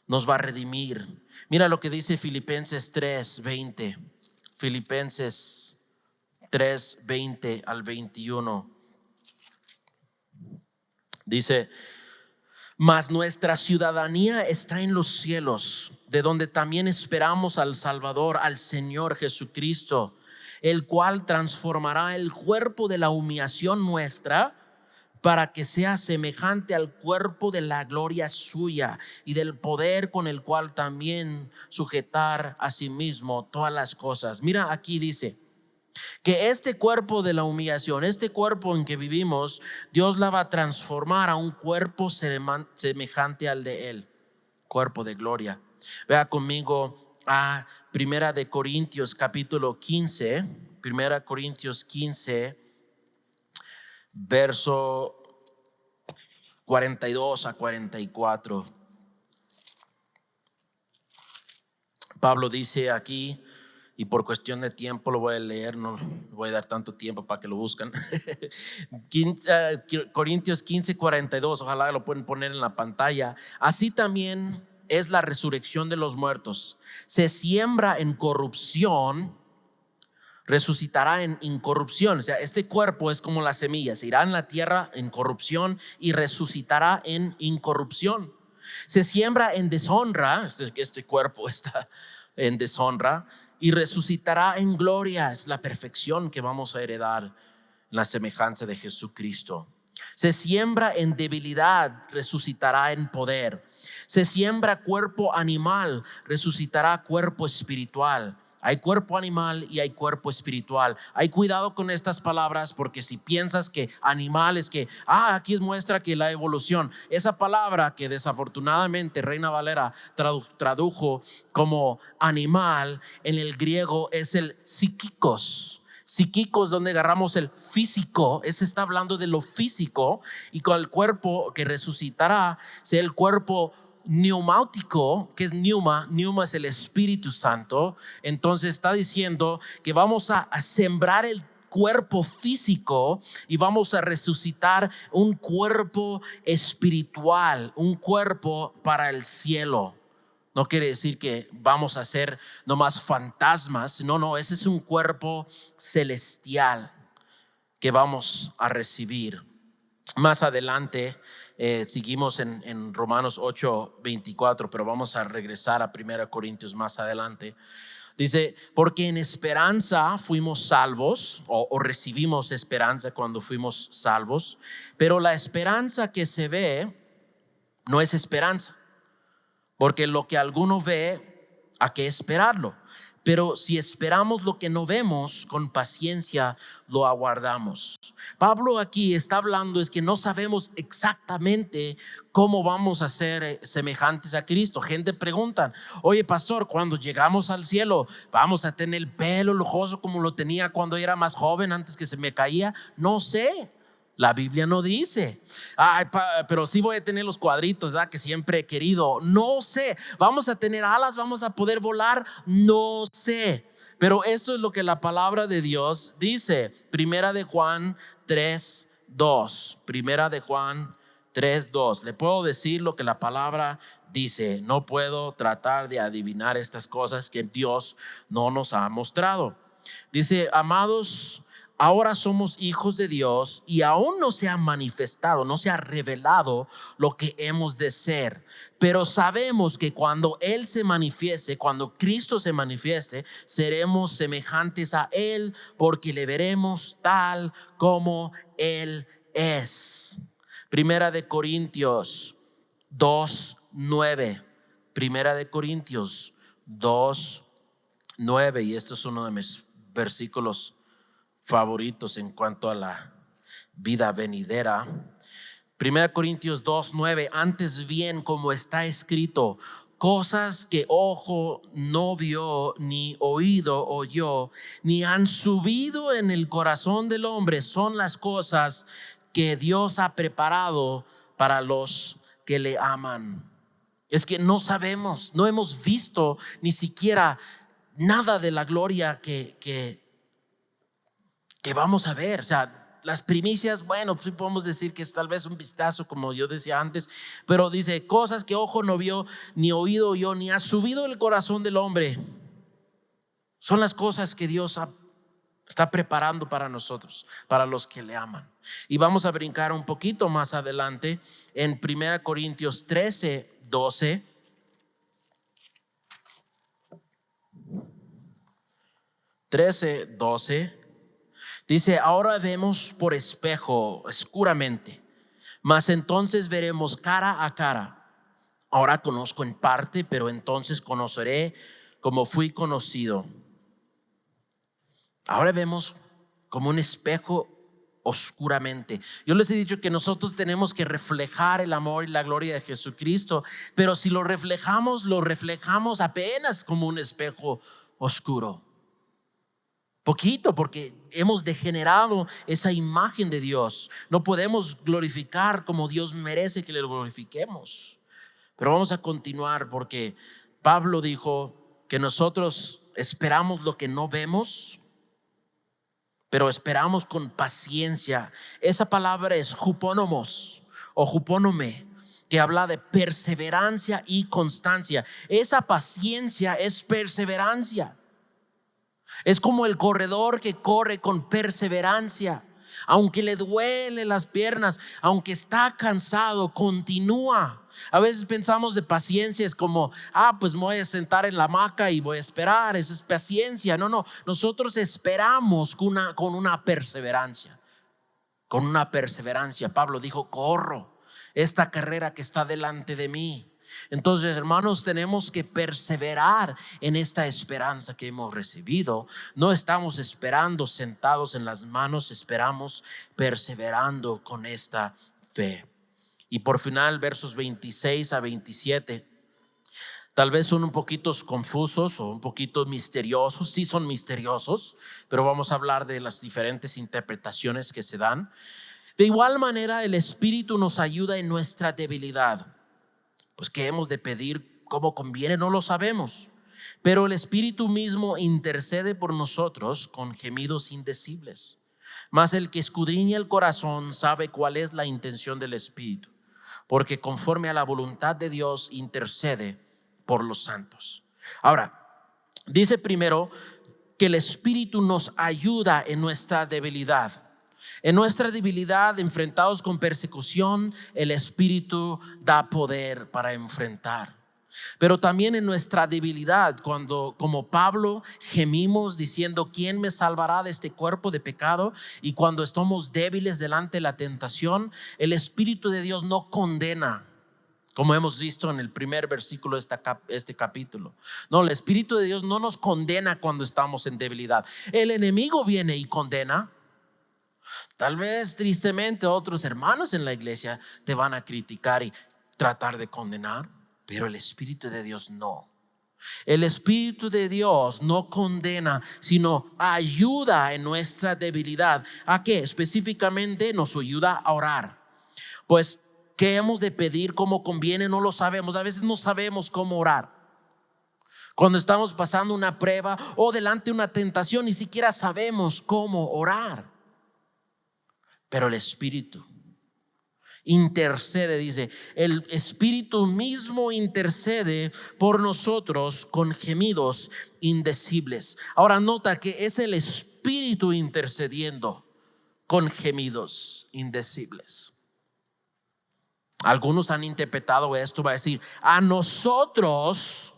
nos va a redimir. Mira lo que dice Filipenses 3:20. Filipenses 3:20 al 21. Dice: mas nuestra ciudadanía está en los cielos, de donde también esperamos al Salvador, al Señor Jesucristo, el cual transformará el cuerpo de la humillación nuestra para que sea semejante al cuerpo de la gloria suya y del poder con el cual también sujetar a sí mismo todas las cosas. Mira, aquí dice: Que este cuerpo de la humillación, este cuerpo en que vivimos, Dios la va a transformar a un cuerpo semejante al de Él, cuerpo de gloria. Vea conmigo a Primera de Corintios capítulo 15, Primera Corintios 15, verso 42 a 44. Pablo dice aquí, y por cuestión de tiempo lo voy a leer, no voy a dar tanto tiempo para que lo buscan. Corintios 15, 42, ojalá lo pueden poner en la pantalla. Así también es la resurrección de los muertos. Se siembra en corrupción, resucitará en incorrupción. O sea, este cuerpo es como la semilla, se irá en la tierra en corrupción y resucitará en incorrupción. Se siembra en deshonra, este cuerpo está en deshonra, y resucitará en gloria. Es la perfección que vamos a heredar en la semejanza de Jesucristo. Se siembra en debilidad, resucitará en poder. Se siembra cuerpo animal, resucitará cuerpo espiritual. Hay cuerpo animal y hay cuerpo espiritual. Hay cuidado con estas palabras, porque si piensas que animal es que, aquí muestra que la evolución, esa palabra que desafortunadamente Reina Valera tradujo como animal, en el griego es el psíquicos. Psíquicos, donde agarramos el físico, ese está hablando de lo físico, y con el cuerpo que resucitará, sea el cuerpo neumático, que es neuma es el Espíritu Santo. Entonces está diciendo que vamos a sembrar el cuerpo físico y vamos a resucitar un cuerpo espiritual, un cuerpo para el cielo. No quiere decir que vamos a ser nomás fantasmas, no, ese es un cuerpo celestial que vamos a recibir. Más adelante seguimos en Romanos 8, 24, pero vamos a regresar a 1 Corintios más adelante. Dice, porque en esperanza fuimos salvos, o recibimos esperanza cuando fuimos salvos, pero la esperanza que se ve no es esperanza, porque lo que alguno ve, ¿a qué esperarlo? Pero si esperamos lo que no vemos, con paciencia lo aguardamos. Pablo aquí está hablando es que no sabemos exactamente cómo vamos a ser semejantes a Cristo. Gente pregunta, oye pastor, cuando llegamos al cielo, ¿vamos a tener el pelo lujoso como lo tenía cuando era más joven, antes que se me caía? No sé. La Biblia no dice, pero sí voy a tener los cuadritos, ¿verdad?, que siempre he querido. No sé, vamos a tener alas, vamos a poder volar, no sé. Pero esto es lo que la palabra de Dios dice. Primera de Juan 3:2. Primera de Juan 3:2. Le puedo decir lo que la palabra dice. No puedo tratar de adivinar estas cosas que Dios no nos ha mostrado. Dice, amados, ahora somos hijos de Dios y aún no se ha manifestado, no se ha revelado lo que hemos de ser. Pero sabemos que cuando Él se manifieste, cuando Cristo se manifieste, seremos semejantes a Él, porque le veremos tal como Él es. Primera de Corintios 2:9. Primera de Corintios 2:9. Y esto es uno de mis versículos favoritos en cuanto a la vida venidera. 1 Corintios 2:9. Antes bien, como está escrito, cosas que ojo no vio, ni oído oyó, ni han subido en el corazón del hombre, son las cosas que Dios ha preparado para los que le aman. Es que no sabemos, no hemos visto ni siquiera nada de la gloria que vamos a ver. O sea, las primicias, bueno, pues podemos decir que es tal vez un vistazo, como yo decía antes, pero dice, cosas que ojo no vio, ni oído oyó, ni ha subido el corazón del hombre, son las cosas que Dios está preparando para nosotros, para los que le aman. Y vamos a brincar un poquito más adelante en 1 Corintios 13:12. 13:12 dice, ahora vemos por espejo oscuramente, mas entonces veremos cara a cara. Ahora conozco en parte, pero entonces conoceré como fui conocido. Ahora vemos como un espejo oscuramente. Yo les he dicho que nosotros tenemos que reflejar el amor y la gloria de Jesucristo, pero si lo reflejamos apenas como un espejo oscuro. Poquito, porque hemos degenerado esa imagen de Dios. No podemos glorificar como Dios merece que le glorifiquemos. Pero vamos a continuar, porque Pablo dijo que nosotros esperamos lo que no vemos, pero esperamos con paciencia. Esa palabra es jupónomos o jupónome, que habla de perseverancia y constancia. Esa paciencia es perseverancia. Es como el corredor que corre con perseverancia. Aunque le duele las piernas, aunque está cansado, continúa. A veces pensamos de paciencia es como, pues me voy a sentar en la hamaca y voy a esperar. Esa es paciencia. No, nosotros esperamos con una perseverancia. Con una perseverancia. Pablo dijo, corro esta carrera que está delante de mí. Entonces, hermanos, tenemos que perseverar en esta esperanza que hemos recibido. No estamos esperando sentados en las manos, esperamos perseverando con esta fe. Y por final, versos 26 a 27, tal vez son un poquito confusos o un poquito misteriosos. Sí son misteriosos, pero vamos a hablar de las diferentes interpretaciones que se dan. De igual manera, el Espíritu nos ayuda en nuestra debilidad. Pues que hemos de pedir como conviene, no lo sabemos, pero el Espíritu mismo intercede por nosotros con gemidos indecibles. Mas el que escudriña el corazón sabe cuál es la intención del Espíritu, porque conforme a la voluntad de Dios intercede por los santos. Ahora, dice primero que el Espíritu nos ayuda en nuestra debilidad. En nuestra debilidad, enfrentados con persecución, el Espíritu da poder para enfrentar. Pero también en nuestra debilidad, cuando como Pablo gemimos diciendo, ¿quién me salvará de este cuerpo de pecado? Y cuando estamos débiles delante de la tentación, el Espíritu de Dios no condena, como hemos visto en el primer versículo de este capítulo. No, el Espíritu de Dios no nos condena cuando estamos en debilidad. El enemigo viene y condena. Tal vez tristemente otros hermanos en la iglesia te van a criticar y tratar de condenar, pero el Espíritu de Dios no. El Espíritu de Dios no condena, sino ayuda en nuestra debilidad. ¿A qué? Específicamente nos ayuda a orar. Pues, ¿qué hemos de pedir como conviene? No lo sabemos. A veces no sabemos cómo orar. Cuando estamos pasando una prueba o delante de una tentación, ni siquiera sabemos cómo orar. Pero el Espíritu intercede, dice, el Espíritu mismo intercede por nosotros con gemidos indecibles. Ahora nota que es el Espíritu intercediendo con gemidos indecibles. Algunos han interpretado esto, va a decir, a nosotros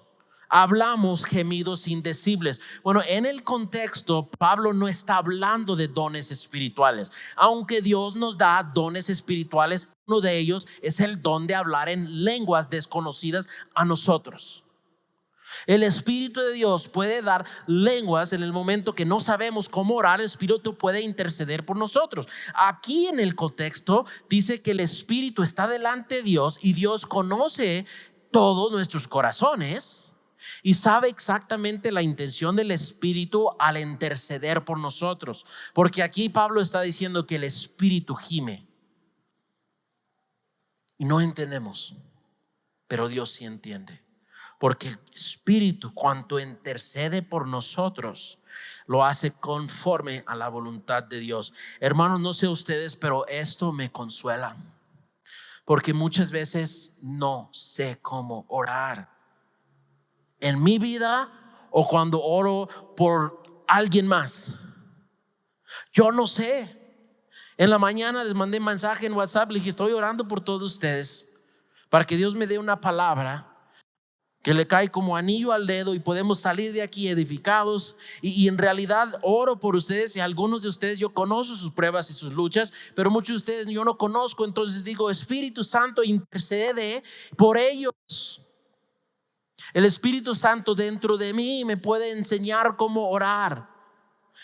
hablamos gemidos indecibles. Bueno, en el contexto, Pablo no está hablando de dones espirituales. Aunque Dios nos da dones espirituales, uno de ellos es el don de hablar en lenguas desconocidas a nosotros. El Espíritu de Dios puede dar lenguas en el momento que no sabemos cómo orar. El Espíritu puede interceder por nosotros. Aquí en el contexto dice que el Espíritu está delante de Dios y Dios conoce todos nuestros corazones y sabe exactamente la intención del Espíritu al interceder por nosotros. Porque aquí Pablo está diciendo que el Espíritu gime y no entendemos, pero Dios sí entiende. Porque el Espíritu, cuanto intercede por nosotros, lo hace conforme a la voluntad de Dios. Hermanos, no sé ustedes, pero esto me consuela, porque muchas veces no sé cómo orar en mi vida o cuando oro por alguien más. Yo no sé. En la mañana les mandé mensaje en WhatsApp, le dije, estoy orando por todos ustedes para que Dios me dé una palabra que le cae como anillo al dedo y podemos salir de aquí edificados. Y en realidad oro por ustedes, y algunos de ustedes yo conozco sus pruebas y sus luchas, pero muchos de ustedes yo no conozco. Entonces digo, Espíritu Santo, intercede por ellos. El Espíritu Santo dentro de mí me puede enseñar cómo orar.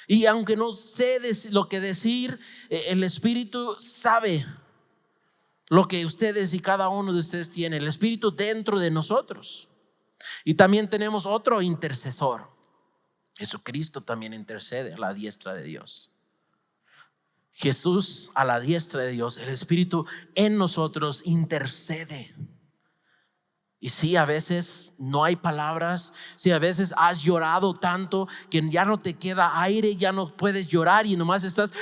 Y aunque no sé lo que decir, el Espíritu sabe lo que ustedes y cada uno de ustedes tiene, el Espíritu dentro de nosotros. Y también tenemos otro intercesor. Jesucristo también intercede a la diestra de Dios. Jesús a la diestra de Dios, el Espíritu en nosotros intercede. Y sí, a veces no hay palabras. Sí, a veces has llorado tanto que ya no te queda aire, ya no puedes llorar y nomás estás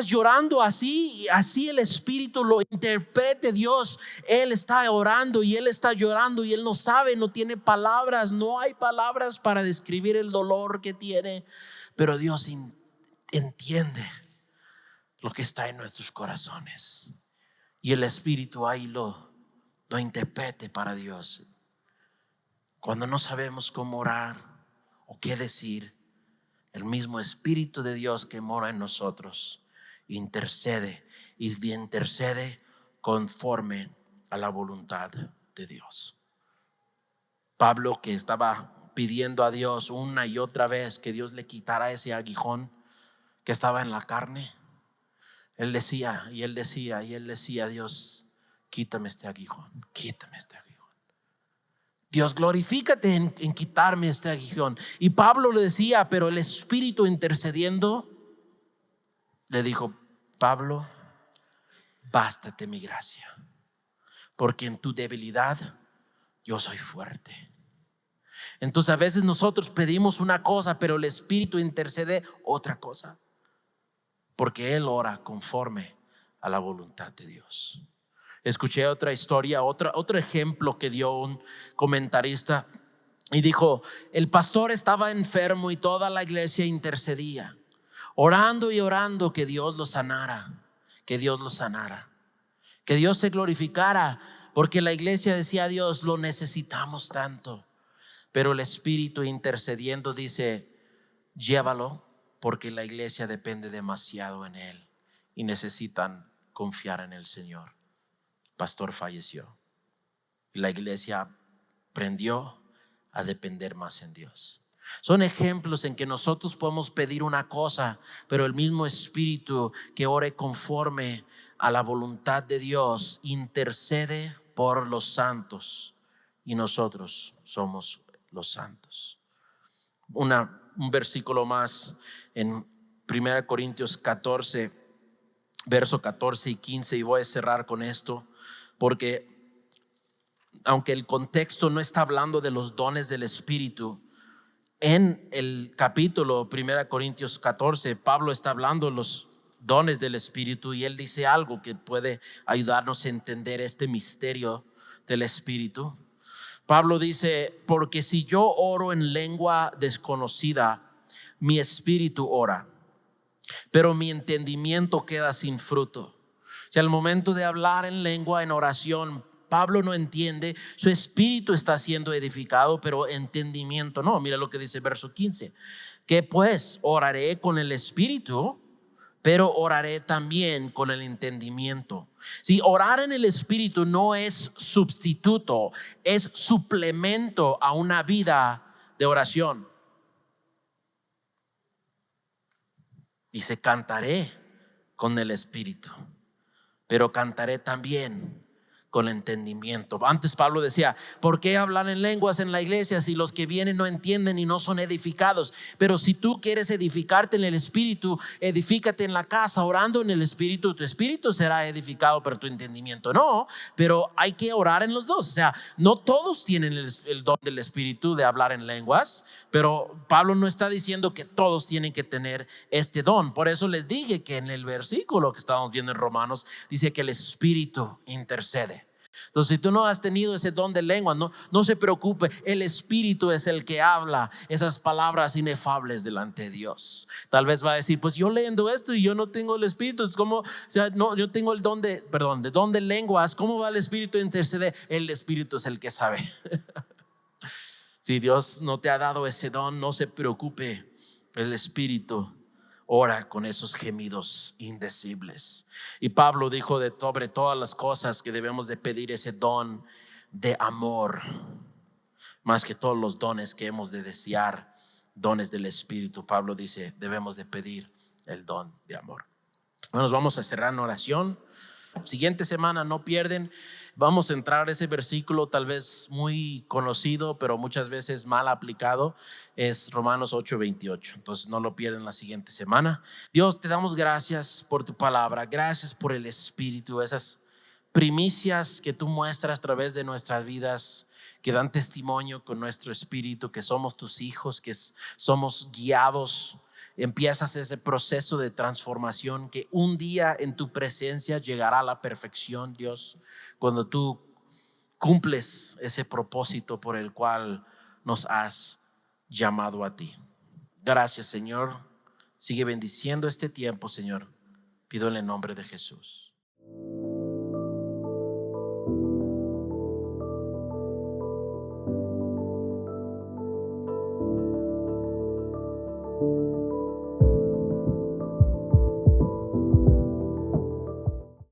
llorando así. Y así el Espíritu lo interprete Dios. Él está orando y Él está llorando y Él no sabe, no tiene palabras. No hay palabras para describir el dolor que tiene. Pero Dios entiende lo que está en nuestros corazones. Y el Espíritu ahí lo interprete para Dios. Cuando no sabemos cómo orar o qué decir, el mismo Espíritu de Dios que mora en nosotros intercede y intercede conforme a la voluntad de Dios. Pablo, que estaba pidiendo a Dios una y otra vez que Dios le quitara ese aguijón que estaba en la carne, él decía, Dios, quítame este aguijón, quítame este aguijón. Dios, glorifícate en quitarme este aguijón. Y Pablo le decía, pero el Espíritu intercediendo le dijo: Pablo, bástate mi gracia, porque en tu debilidad yo soy fuerte. Entonces a veces nosotros pedimos una cosa, pero el Espíritu intercede otra cosa, porque Él ora conforme a la voluntad de Dios. Escuché otra historia, otro ejemplo que dio un comentarista y dijo: el pastor estaba enfermo y toda la iglesia intercedía, orando y orando que Dios lo sanara, que Dios lo sanara, que Dios se glorificara, porque la iglesia decía a Dios: lo necesitamos tanto. Pero el Espíritu intercediendo dice: llévalo, porque la iglesia depende demasiado en Él y necesitan confiar en el Señor. Pastor falleció y la iglesia aprendió a depender más en Dios. Son ejemplos en que nosotros podemos pedir una cosa, pero el mismo Espíritu que ore conforme a la voluntad de Dios intercede por los santos y nosotros somos los santos. Un versículo más en 1 Corintios 14, verso 14 y 15, y voy a cerrar con esto, porque aunque el contexto no está hablando de los dones del Espíritu, en el capítulo 1 Corintios 14 Pablo está hablando de los dones del Espíritu y él dice algo que puede ayudarnos a entender este misterio del Espíritu. Pablo dice: porque si yo oro en lengua desconocida, mi espíritu ora, pero mi entendimiento queda sin fruto. O sea, al momento de hablar en lengua, en oración, Pablo no entiende, su espíritu está siendo edificado, pero entendimiento no. Mira lo que dice verso 15: que pues oraré con el espíritu, pero oraré también con el entendimiento. Si orar en el Espíritu no es sustituto, es suplemento a una vida de oración. Dice: cantaré con el Espíritu, pero cantaré también con entendimiento. Antes Pablo decía: ¿por qué hablan en lenguas en la iglesia si los que vienen no entienden y no son edificados? Pero si tú quieres edificarte en el Espíritu, edifícate en la casa orando en el Espíritu. Tu espíritu será edificado, pero tu entendimiento no. Pero hay que orar en los dos. O sea, no todos tienen el don del Espíritu de hablar en lenguas, pero Pablo no está diciendo que todos tienen que tener este don. Por eso les dije que en el versículo que estábamos viendo en Romanos dice que el Espíritu intercede. Entonces, si tú no has tenido ese don de lengua, no se preocupe, el Espíritu es el que habla esas palabras inefables delante de Dios. Tal vez va a decir: pues yo leyendo esto y yo no tengo el Espíritu, es como, o sea, no, yo tengo el don de lenguas. ¿Cómo va el Espíritu a interceder? El Espíritu es el que sabe. Si Dios no te ha dado ese don, no se preocupe, el Espíritu ora con esos gemidos indecibles. Y Pablo dijo sobre todas las cosas que debemos de pedir ese don de amor, más que todos los dones que hemos de desear dones del Espíritu. Pablo dice, debemos de pedir el don de amor. Bueno, nos vamos a cerrar en oración. Siguiente semana, no pierden, vamos a entrar a ese versículo tal vez muy conocido, pero muchas veces mal aplicado. Es Romanos 8:28. Entonces no lo pierden la siguiente semana. Dios, te damos gracias por tu palabra, gracias por el Espíritu, esas primicias que tú muestras a través de nuestras vidas, que dan testimonio con nuestro espíritu, que somos tus hijos, que somos guiados. Empiezas ese proceso de transformación que un día en tu presencia llegará a la perfección, Dios, cuando tú cumples ese propósito por el cual nos has llamado a ti. Gracias, Señor. Sigue bendiciendo este tiempo, Señor. Pido en el nombre de Jesús.